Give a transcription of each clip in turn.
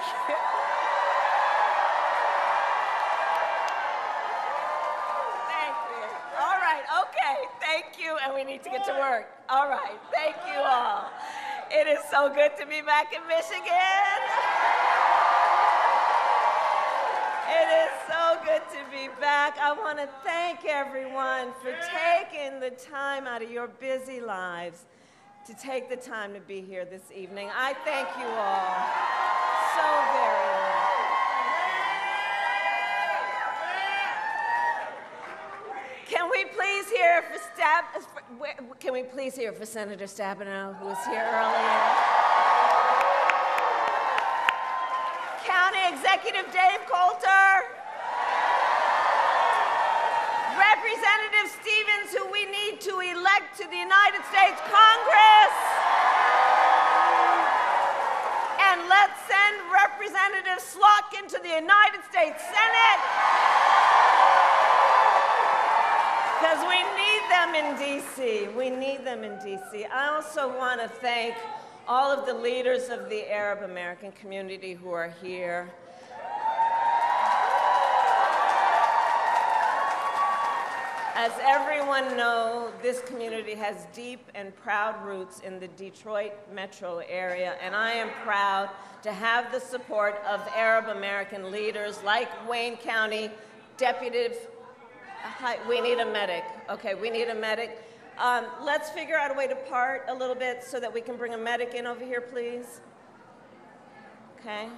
you. Thank you. All right, okay, thank you, and we need to get to work. All right, thank you all. It is so good to be back in Michigan. It is so good to be back. I want to thank everyone for taking the time out of your busy lives to take the time to be here this evening. I thank you all so very much. Can we please hear for Senator Stabenow, who was here earlier? County Executive Dave Coulter. Representative Stevens, who we need to elect to the United States Congress. And let's send Representative Slotkin to the United States Senate, because we need them in D.C. We need them in D.C. I also want to thank all of the leaders of the Arab American community who are here. As everyone knows, this community has deep and proud roots in the Detroit metro area, and I am proud to have the support of Arab American leaders like Wayne County Deputy. We need a medic. Okay, we need a medic. Let's figure out a way to part a little bit so that we can bring a medic in over here, please. Okay.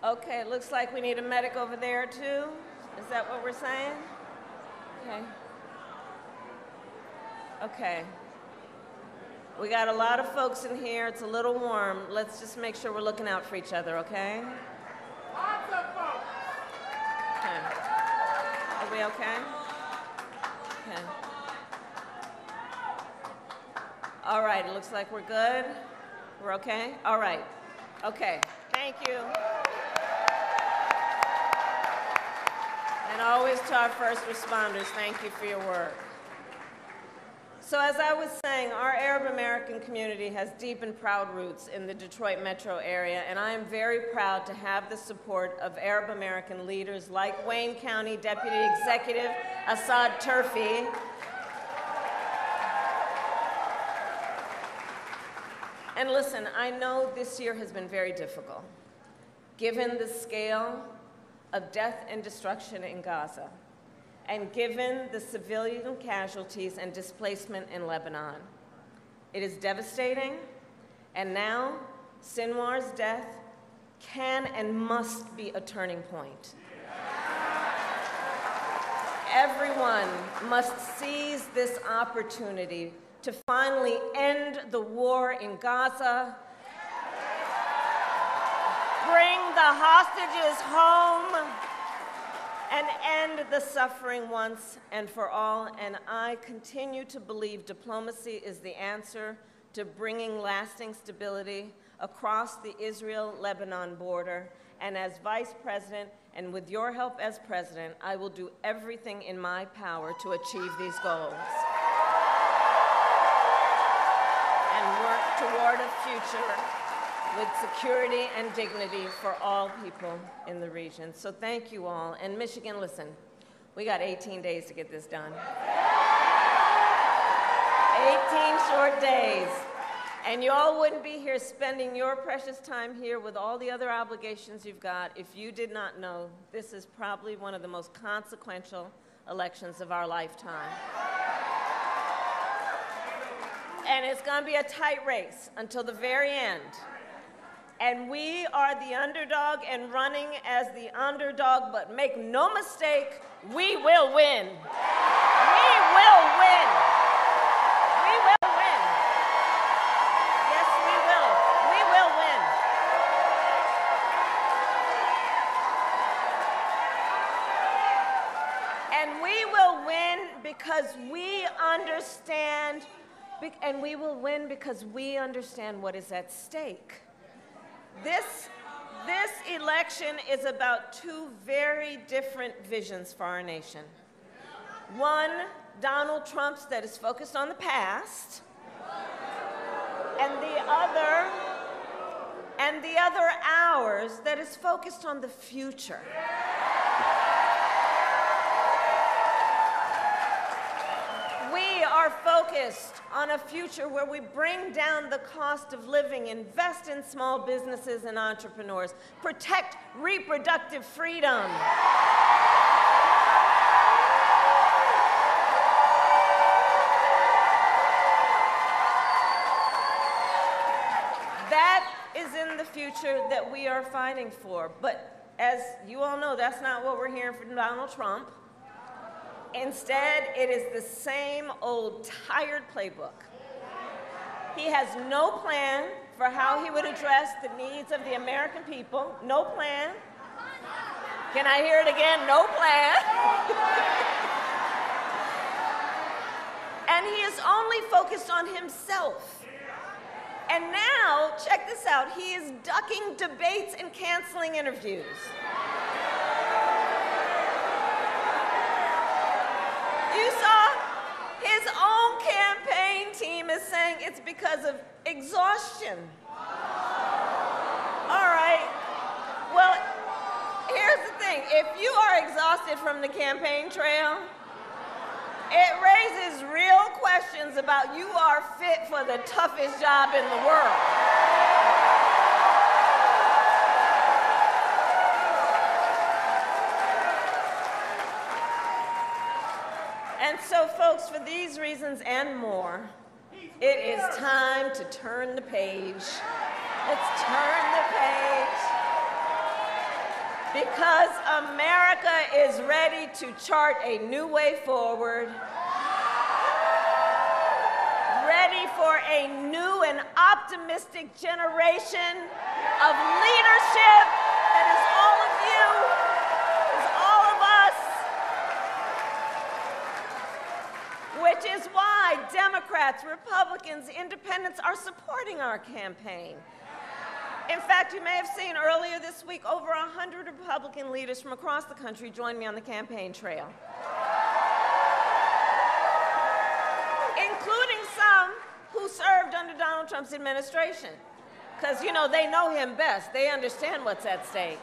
Okay, it looks like we need a medic over there too. Is that what we're saying? Okay. Okay. We got a lot of folks in here. It's a little warm. Let's just make sure we're looking out for each other, okay? Lots of folks. Okay. Are we okay? Okay. All right, it looks like we're good. We're okay? All right. Okay. Thank you. And always to our first responders, thank you for your work. So as I was saying, our Arab American community has deep and proud roots in the Detroit metro area, and I am very proud to have the support of Arab American leaders like Wayne County Deputy Executive Assad Turfi, and listen, I know this year has been very difficult, given the scale of death and destruction in Gaza, and given the civilian casualties and displacement in Lebanon. It is devastating, and now Sinwar's death can and must be a turning point. Everyone must seize this opportunity to finally end the war in Gaza, bring the hostages home, and end the suffering once and for all. And I continue to believe diplomacy is the answer to bringing lasting stability across the Israel-Lebanon border. And as Vice President, and with your help as President, I will do everything in my power to achieve these goals and work toward a future with security and dignity for all people in the region. So thank you all. And Michigan, listen, we got 18 days to get this done. 18 short days. And you all wouldn't be here spending your precious time here with all the other obligations you've got if you did not know this is probably one of the most consequential elections of our lifetime. And it's going to be a tight race until the very end. And we are the underdog and running as the underdog, but make no mistake, we will win. We will win. We will win. Yes, we will. We will win. And we will win because because we understand, and we will win because we understand what is at stake. This election is about two very different visions for our nation. One, Donald Trump's that is focused on the past, and the other ours that is focused on the future. We are focused on a future where we bring down the cost of living, invest in small businesses and entrepreneurs, protect reproductive freedom. That is in the future that we are fighting for. But as you all know, that's not what we're hearing from Donald Trump. Instead, it is the same old tired playbook. He has no plan for how he would address the needs of the American people. No plan. Can I hear it again? No plan. And he is only focused on himself. And now, check this out, he is ducking debates and canceling interviews. You saw his own campaign team is saying it's because of exhaustion. All right, well, here's the thing. If you are exhausted from the campaign trail, it raises real questions about you are fit for the toughest job in the world. And so, folks, for these reasons and more, it is time to turn the page. Let's turn the page. Because America is ready to chart a new way forward, ready for a new and optimistic generation of leadership that is all of you, is all of us, which is why Democrats, Republicans, Independents are supporting our campaign. In fact, you may have seen earlier this week, over 100 Republican leaders from across the country joined me on the campaign trail, including some who served under Donald Trump's administration, because, you know, they know him best. They understand what's at stake.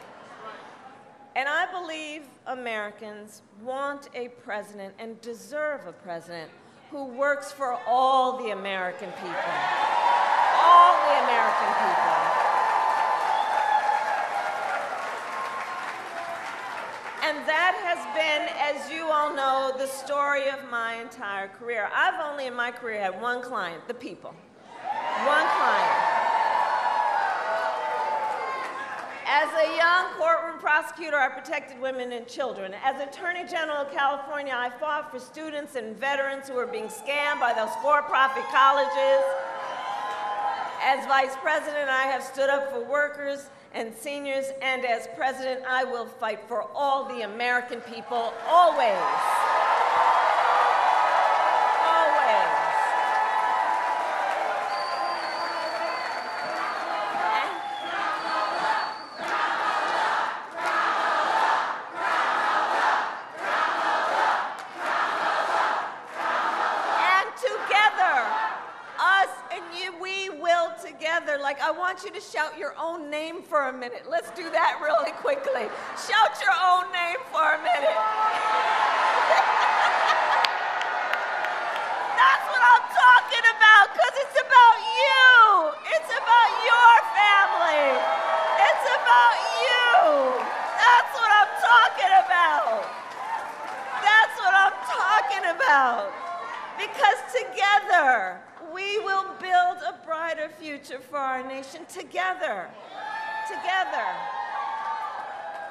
And I believe Americans want a president and deserve a president who works for all the American people. All the American people. And that has been, as you all know, the story of my entire career. I've only in my career had one client, the people. One client. As a young courtroom prosecutor, I protected women and children. As Attorney General of California, I fought for students and veterans who were being scammed by those for-profit colleges. As Vice President, I have stood up for workers and seniors, and as President, I will fight for all the American people, always. Always. And together, us and you, we will together. Like, I want you to shout your own name for a minute. Let's do that really quickly. Shout your own name for a minute. That's what I'm talking about, because it's about you. It's about your family. It's about you. That's what I'm talking about. That's what I'm talking about. Because together, we will build a brighter future for our nation together. Together.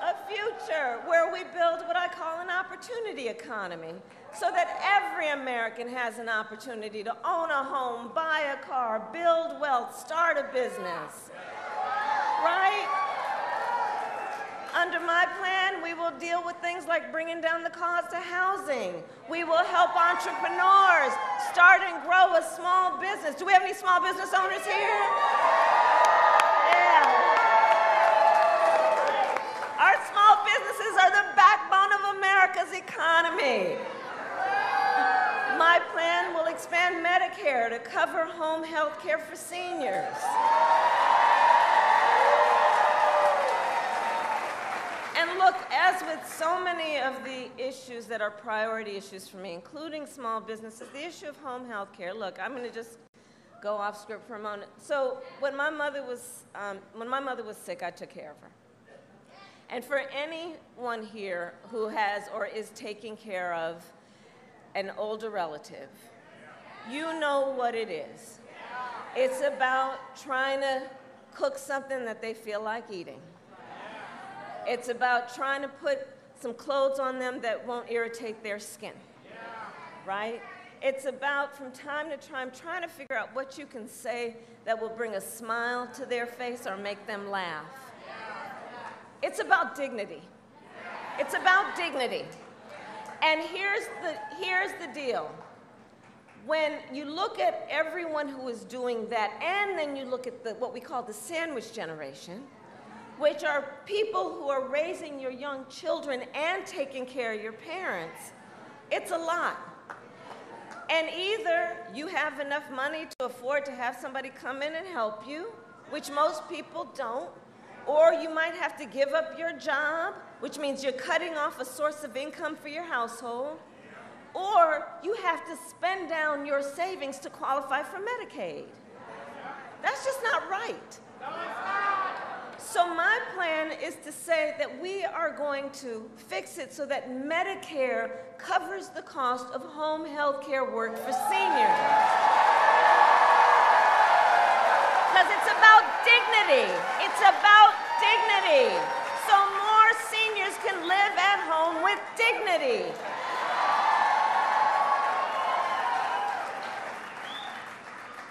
A future where we build what I call an opportunity economy, so that every American has an opportunity to own a home, buy a car, build wealth, start a business. Right? Under my plan, we will deal with things like bringing down the cost of housing. We will help entrepreneurs start and grow a small business. Do we have any small business owners here? Yeah. Our small businesses are the backbone of America's economy. My plan will expand Medicare to cover home health care for seniors. And look, as with so many of the issues that are priority issues for me, including small businesses, the issue of home health care, look, I'm going to just go off script for a moment. So when my mother was sick, I took care of her. And for anyone here who has or is taking care of an older relative, you know what it is. It's about trying to cook something that they feel like eating. It's about trying to put some clothes on them that won't irritate their skin, right? It's about, from time to time, trying to figure out what you can say that will bring a smile to their face or make them laugh. It's about dignity. It's about dignity. And here's the deal. When you look at everyone who is doing that, and then you look at what we call the sandwich generation, which are people who are raising your young children and taking care of your parents, it's a lot. And either you have enough money to afford to have somebody come in and help you, which most people don't, or you might have to give up your job, which means you're cutting off a source of income for your household, or you have to spend down your savings to qualify for Medicaid. That's just not right. So my plan is to say that we are going to fix it so that Medicare covers the cost of home health care work for seniors. Because it's about dignity. It's about dignity. So more seniors can live at home with dignity.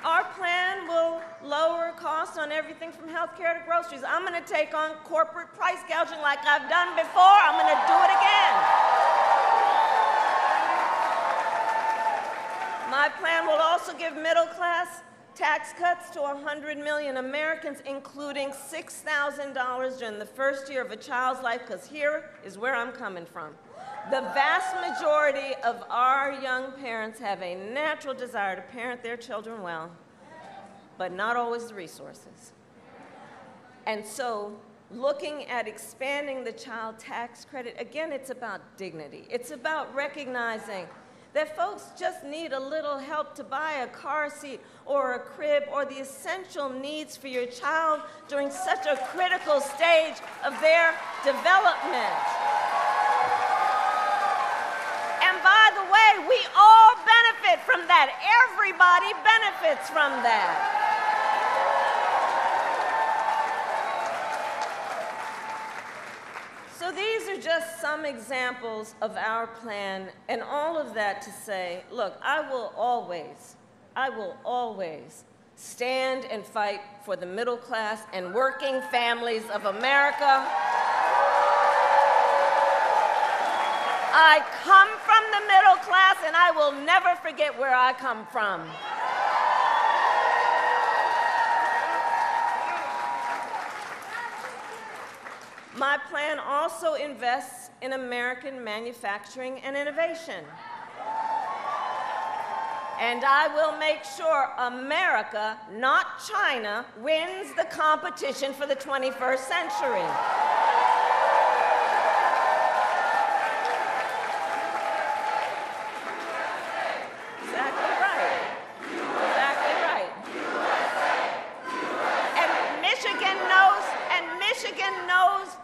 Our plan will lower costs on everything from health care to groceries. I'm going to take on corporate price gouging like I've done before. I'm going to do it again. My plan will also give middle-class tax cuts to 100 million Americans, including $6,000 during the first year of a child's life, because here is where I'm coming from. The vast majority of our young parents have a natural desire to parent their children well, but not always the resources. And so, looking at expanding the child tax credit, again, it's about dignity. It's about recognizing that folks just need a little help to buy a car seat or a crib or the essential needs for your child during such a critical stage of their development. And by the way, we all benefit from that. Everybody benefits from that. So these are just some examples of our plan, and all of that to say, look, I will always stand and fight for the middle class and working families of America. I come from the middle class, and I will never forget where I come from. My plan also invests in American manufacturing and innovation. And I will make sure America, not China, wins the competition for the 21st century. Exactly right. Exactly right. And Michigan knows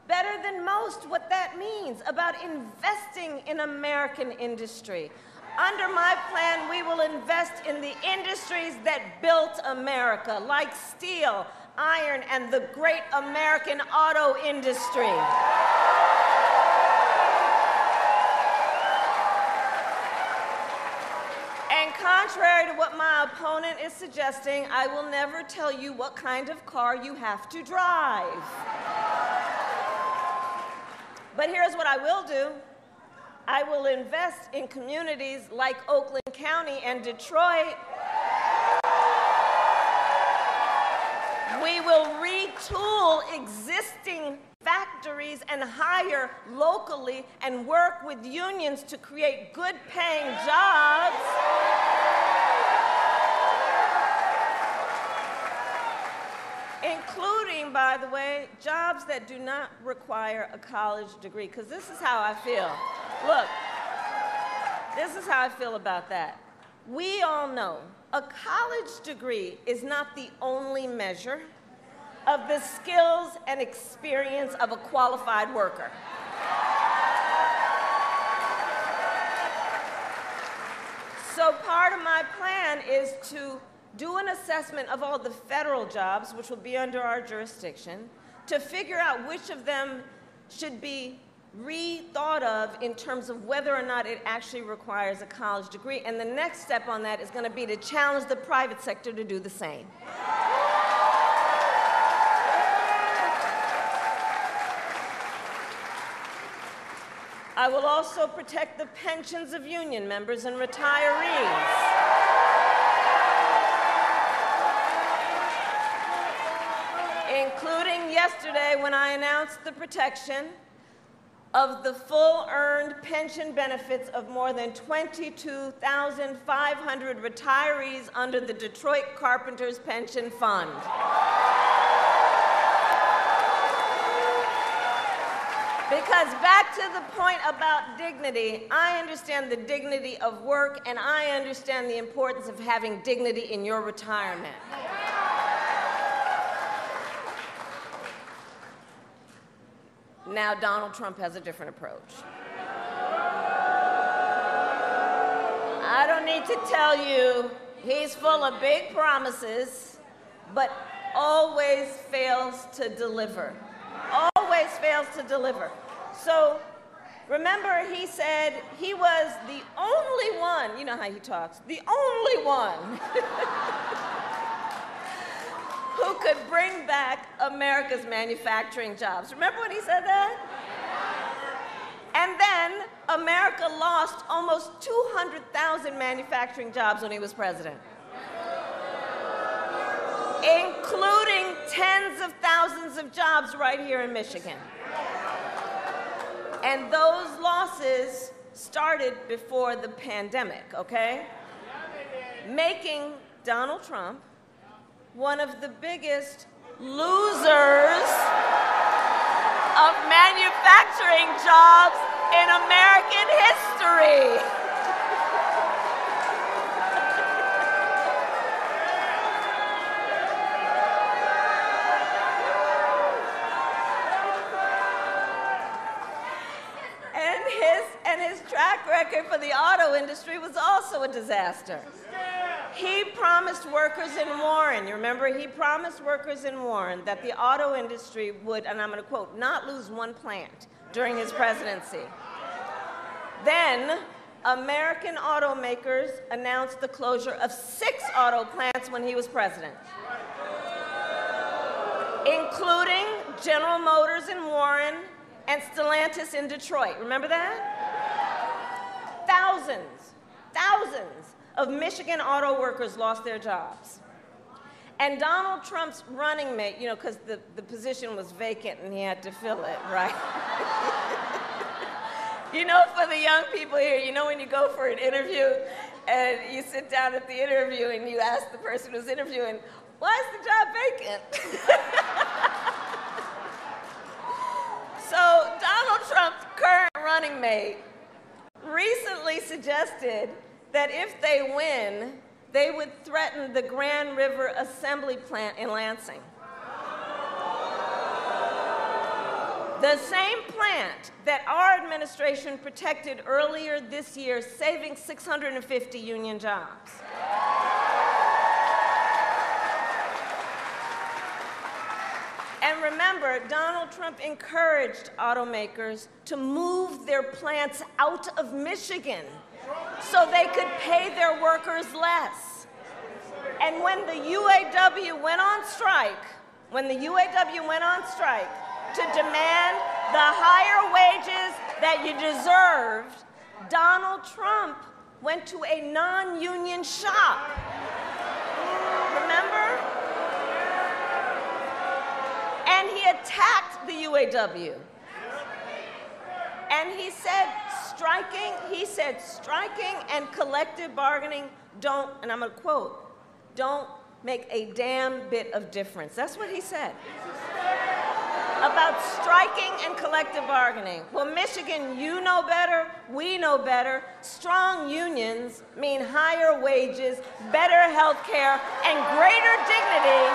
better than most what that means about investing in American industry. Under my plan, we will invest in the industries that built America, like steel, iron, and the great American auto industry. And contrary to what my opponent is suggesting, I will never tell you what kind of car you have to drive. But here's what I will do. I will invest in communities like Oakland County and Detroit. We will retool existing factories and hire locally and work with unions to create good-paying jobs. Including, by the way, jobs that do not require a college degree, because this is how I feel. Look, this is how I feel about that. We all know a college degree is not the only measure of the skills and experience of a qualified worker. So part of my plan is to do an assessment of all the federal jobs, which will be under our jurisdiction, to figure out which of them should be rethought of in terms of whether or not it actually requires a college degree. And the next step on that is going to be to challenge the private sector to do the same. I will also protect the pensions of union members and retirees. Including yesterday when I announced the protection of the full earned pension benefits of more than 22,500 retirees under the Detroit Carpenters Pension Fund. Because back to the point about dignity, I understand the dignity of work, and I understand the importance of having dignity in your retirement. Now, Donald Trump has a different approach. I don't need to tell you, he's full of big promises, but always fails to deliver. Always fails to deliver. So, remember he said he was the only one, you know how he talks, the only one who could bring back America's manufacturing jobs. Remember when he said that? And then America lost almost 200,000 manufacturing jobs when he was president, including tens of thousands of jobs right here in Michigan. And those losses started before the pandemic, okay? Making Donald Trump one of the biggest losers of manufacturing jobs in American history. And his track record for the auto industry was also a disaster. He promised workers in Warren, you remember, he promised workers in Warren that the auto industry would, and I'm going to quote, not lose one plant during his presidency. Then, American automakers announced the closure of 6 auto plants when he was president, including General Motors in Warren and Stellantis in Detroit. Remember that? Thousands of Michigan auto workers lost their jobs. And Donald Trump's running mate, you know, because the position was vacant and he had to fill it, right? You know, for the young people here, you know when you go for an interview and you sit down at the interview and you ask the person who's interviewing, why is the job vacant? So Donald Trump's current running mate recently suggested that if they win, they would threaten the Grand River Assembly Plant in Lansing. The same plant that our administration protected earlier this year, saving 650 union jobs. And remember, Donald Trump encouraged automakers to move their plants out of Michigan so they could pay their workers less. And when the UAW went on strike, to demand the higher wages that you deserved, Donald Trump went to a non-union shop. Remember? And he attacked the UAW. And he said striking and collective bargaining don't, and I'm going to quote, don't make a damn bit of difference. That's what he said about striking and collective bargaining. Well, Michigan, you know better, we know better. Strong unions mean higher wages, better health care, and greater dignity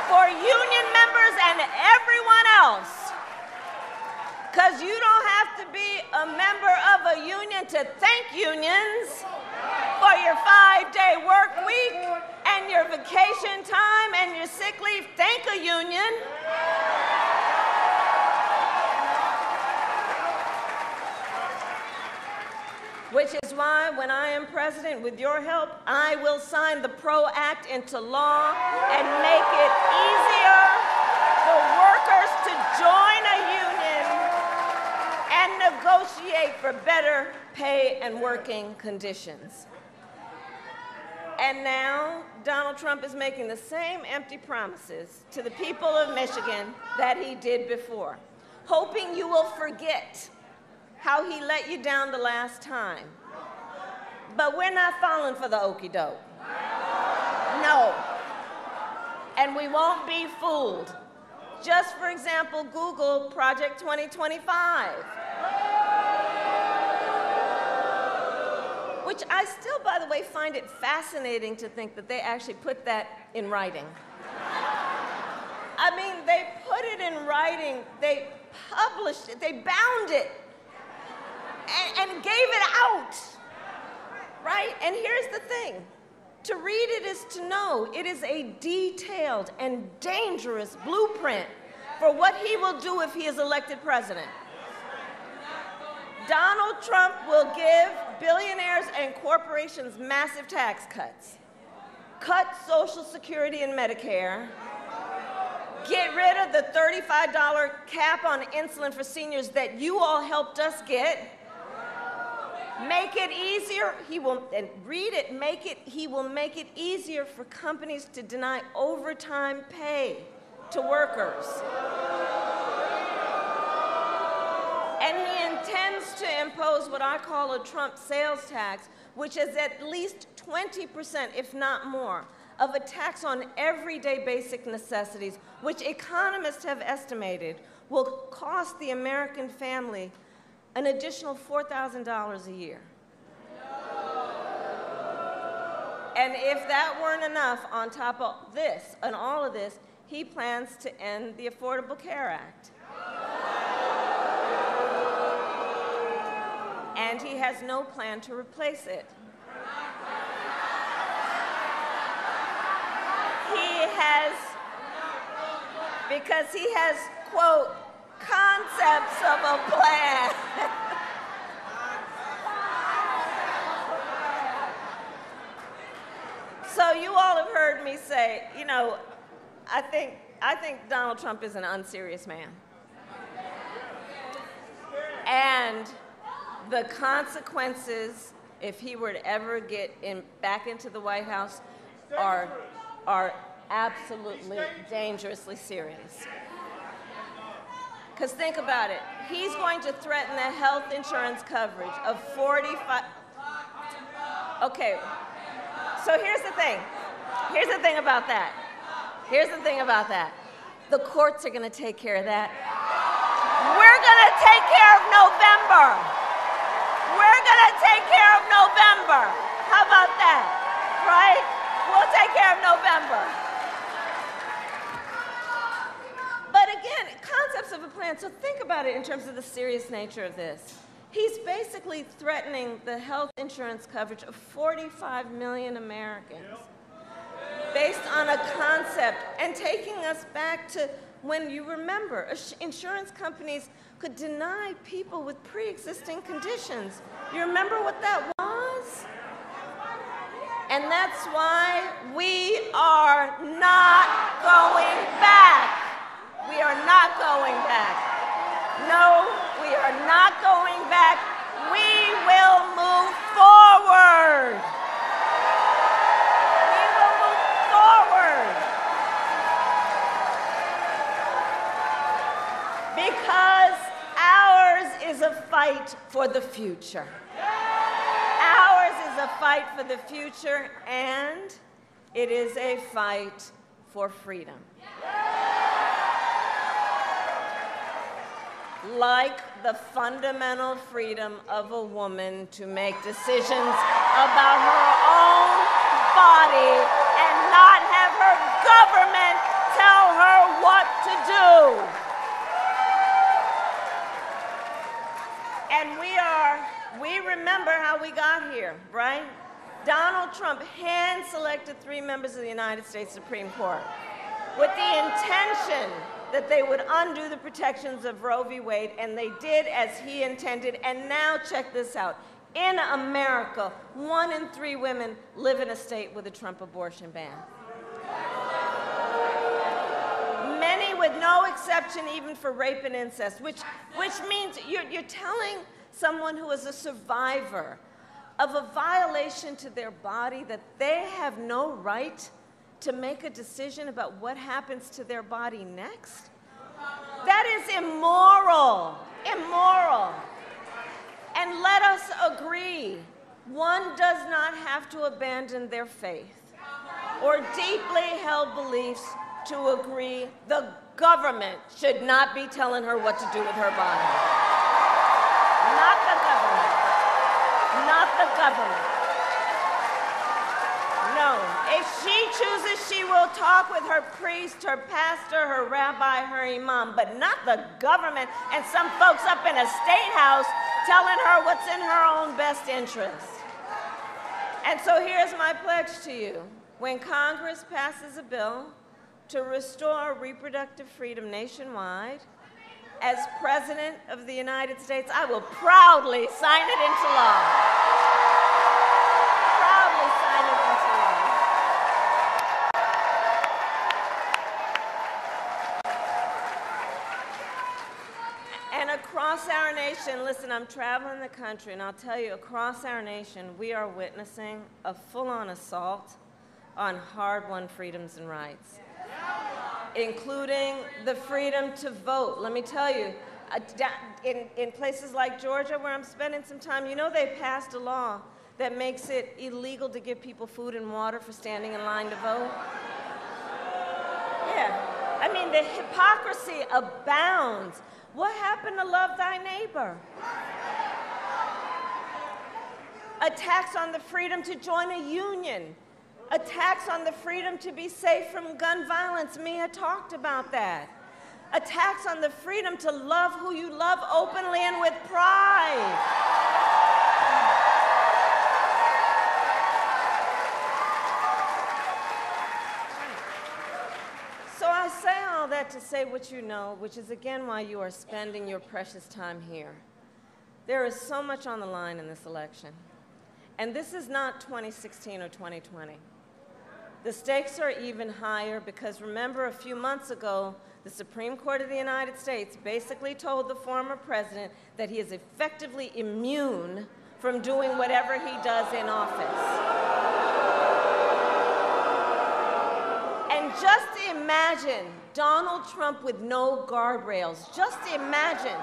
for union members and everyone else. Because you don't have to be a member of a union to thank unions for your 5-day work week and your vacation time and your sick leave. Thank a union. Which is why, when I am president, with your help, I will sign the PRO Act into law and make it easier for workers to join a union and negotiate for better pay and working conditions. And now, Donald Trump is making the same empty promises to the people of Michigan that he did before, hoping you will forget how he let you down the last time. But we're not falling for the okie doke. No. And we won't be fooled. Just for example, Google Project 2025. Which I still, by the way, find it fascinating to think that they actually put that in writing. I mean, they put it in writing, they published it, they bound it, and gave it out, right? And here's the thing. To read it is to know. It is a detailed and dangerous blueprint for what he will do if he is elected president. Donald Trump will give billionaires and corporations massive tax cuts, cut Social Security and Medicare, get rid of the $35 cap on insulin for seniors that you all helped us get, make it easier, he will, and read it, he will make it easier for companies to deny overtime pay to workers. And he intends to impose what I call a Trump sales tax, which is at least 20%, if not more, of a tax on everyday basic necessities, which economists have estimated will cost the American family an additional $4,000 a year. And if that weren't enough, on top of this and all of this, he plans to end the Affordable Care Act. And he has no plan to replace it. Because he has, quote, concepts of a plan. So you all have heard me say, you know, I think Donald Trump is an unserious man. And the consequences, if he were to ever get back into the White House, are absolutely dangerously serious. Because think about it. He's going to threaten the health insurance coverage of 45. Okay, so here's the thing. Here's the thing about that. Here's the thing about that. The courts are going to take care of that. We're going to take care of November. We're going to take care of November. How about that? Right? We'll take care of November. But again, concepts of a plan. So think about it in terms of the serious nature of this. He's basically threatening the health insurance coverage of 45 million Americans based on a concept and taking us back to when you remember insurance companies could deny people with pre-existing conditions. You remember what that was? And that's why we are not going back. We are not going back. No, we are not going back. We will move forward. We will move forward. Because ours is a fight for the future. Ours is a fight for the future, and it is a fight for freedom. Like the fundamental freedom of a woman to make decisions about her own body and not have her government tell her what to do. And we remember how we got here, right? Donald Trump hand-selected 3 members of the United States Supreme Court with the intention that they would undo the protections of Roe v. Wade, and they did as he intended. And now check this out. In America, 1 in 3 women live in a state with a Trump abortion ban. Many with no exception even for rape and incest, which means you're telling someone who is a survivor of a violation to their body that they have no right to make a decision about what happens to their body next? That is immoral, immoral. And let us agree, one does not have to abandon their faith or deeply held beliefs to agree the government should not be telling her what to do with her body. Not the government. Not the government. No, if she chooses, she will talk with her priest, her pastor, her rabbi, her imam, but not the government and some folks up in a state house telling her what's in her own best interest. And so here's my pledge to you. When Congress passes a bill to restore reproductive freedom nationwide, as President of the United States, I will proudly sign it into law. Proudly sign it into law. And across our nation, listen, I'm traveling the country, and I'll tell you, across our nation, we are witnessing a full-on assault on hard-won freedoms and rights, including the freedom to vote. Let me tell you, in places like Georgia, where I'm spending some time, you know they passed a law that makes it illegal to give people food and water for standing in line to vote? Yeah. I mean, the hypocrisy abounds. What happened to love thy neighbor? Attacks on the freedom to join a union. Attacks on the freedom to be safe from gun violence. Mia talked about that. Attacks on the freedom to love who you love openly and with pride. So I say all that to say what you know, which is again why you are spending your precious time here. There is so much on the line in this election. And this is not 2016 or 2020. The stakes are even higher because remember a few months ago, the Supreme Court of the United States basically told the former president that he is effectively immune from doing whatever he does in office. And just imagine Donald Trump with no guardrails. Just imagine.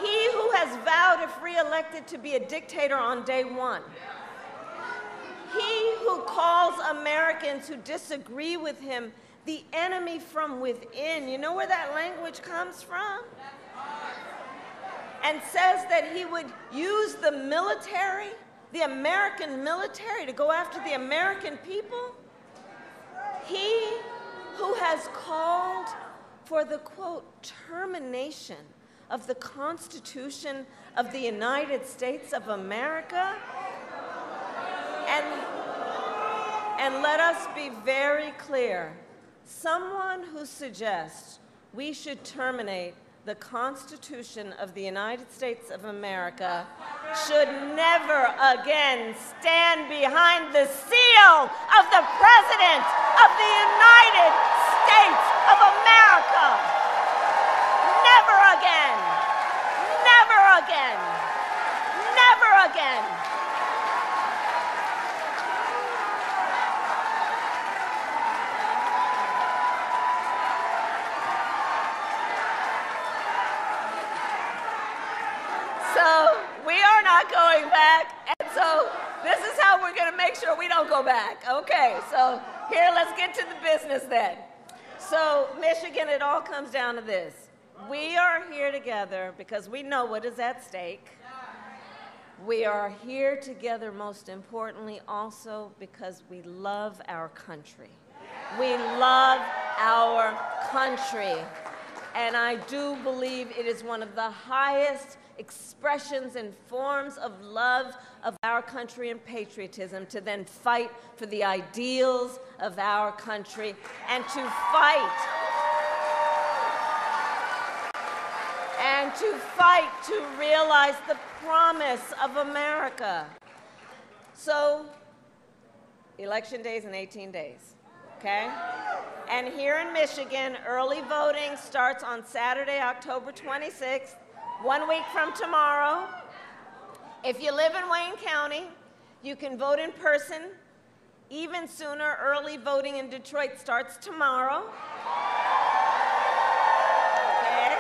He who has vowed, if re-elected, to be a dictator on day one. He who calls Americans who disagree with him the enemy from within. You know where that language comes from? And says that he would use the military, the American military, to go after the American people. He who has called for the, quote, termination of the Constitution of the United States of America. And let us be very clear, someone who suggests we should terminate the Constitution of the United States of America should never again stand behind the seal of the President of the United States of America. Never again. Never again. Never again. So we are not going back, and so this is how we're going to make sure we don't go back. Okay, so here, let's get to the business then. So Michigan, it all comes down to this. We are here together because we know what is at stake. We are here together, most importantly, also because we love our country. We love our country. And I do believe it is one of the highest expressions and forms of love of our country and patriotism to then fight for the ideals of our country and to fight to realize the promise of America. So, election day is in 18 days, okay? And here in Michigan, early voting starts on Saturday, October 26th, 1 week from tomorrow. If you live in Wayne County, you can vote in person. Even sooner, early voting in Detroit starts tomorrow. Okay?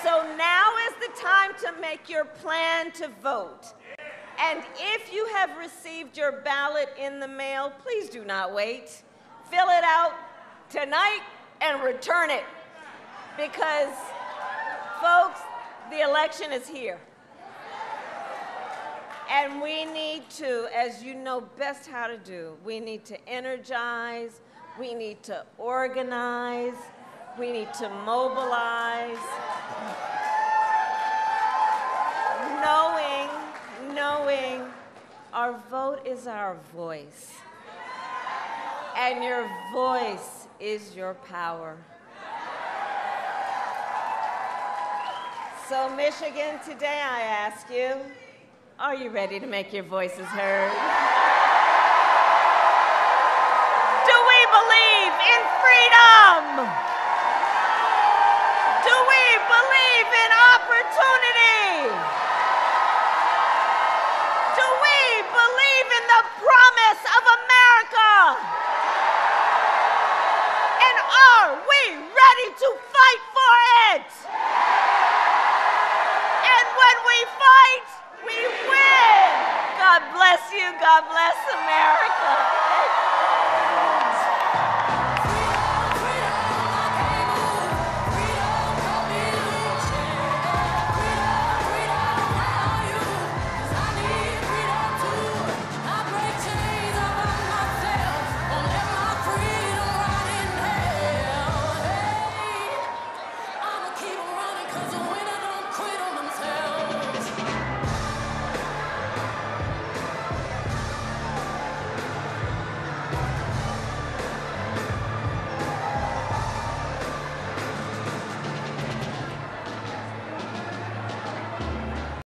So now is the time to make your plan to vote. And if you have received your ballot in the mail, please do not wait. Fill it out tonight and return it. Because, folks, the election is here. And we need to, as you know best how to do, we need to energize, we need to organize, we need to mobilize, knowing our vote is our voice. And your voice is your power. So Michigan, today I ask you, are you ready to make your voices heard? Do we believe in freedom? Do we believe in opportunity? Do we believe in the promise of America? And are we ready to fight for it? And when we fight, we win. God bless you. God bless America.